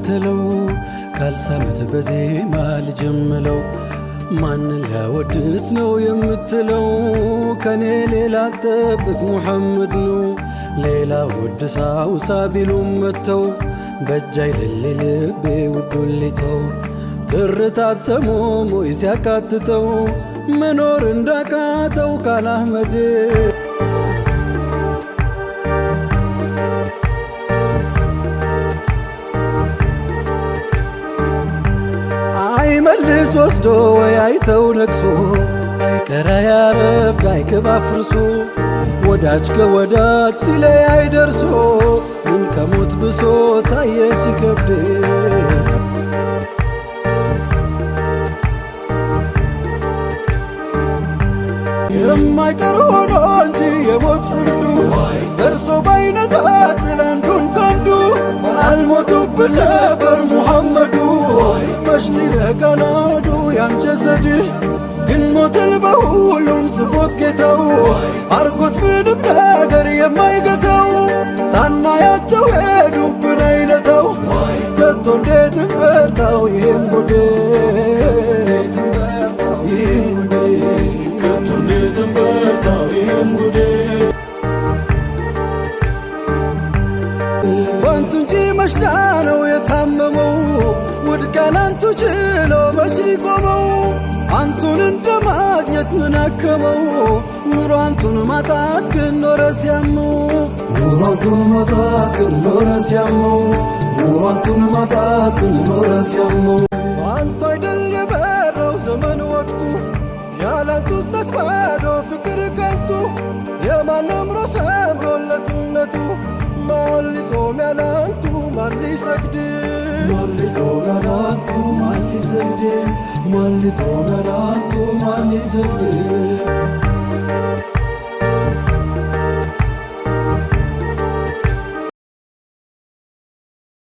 ልከተለው ካልሳመት በዜማ ልጀምለው ማንን ሊያወድስ ነው የምትለው ከኔ ሌላ ጠብቅ ሙሐመድ ነው ሌላ ወድሳ ውሳ ቢሉም መተው በጃይ ልልቤ ውዱን ሊተው ትርታት ሰሞም ወይ ሲያካትተው መኖር እንዳቃተው ካላህመድ አይመልስ ወስዶ ወይ አይተው ነቅሶ አይቀራ ያረፍድ አይክብ አፍርሶ ወዳጅ ከወዳጅ ሲለያይ ደርሶ ግን ከሞት ብሶ ታየ ሲከብድ የማይቀር ሆኖ እንጂ የሞት ፍርዱ ደርሶ ባይነጣት አንዱን ካንዱ አልሞቱብን ነበር ሙሐመዱ መሽሊ ለቀናዱ ያን ጀሰድ ግን ሞትን በሁሉም ስፎት ጌታው አርጎት ምንም ነገር የማይገታው ሳናያቸው ሄዱብን አይነታው ከቶ እንዴት እንበርታው ይህን ጉዴ ከቶ እንዴት እንበርታው ይህን ጉዴ ዋንቱ እንጂ መሽዳ ነው የታመመው ውድቃን አንቱ ችሎ መች ሊቆመው አንቱን እንደማግኘት ምን አከመው ኑሮ አንቱን ማጣት ግን ኖረ ሲያመው ኑሮ አንቱን ማጣት ግን ኖረ ሲያመው ኑሮ አንቱን ማጣት ግን ኖረ ሲያመው አንቱ አይደል የበረው ዘመን ወቅቱ ያላንቱስ ነት ባዶ ፍቅር ከንቱ የማን አምሮ ሰምሮለትነቱ ማን ሊጾም ያላንቱ ማን ሊሰግድ ማን ሊጾም ያላንቱ ማን ሊሰግድ ማን ሊጾም ያላንቱ ማን ሊሰግድ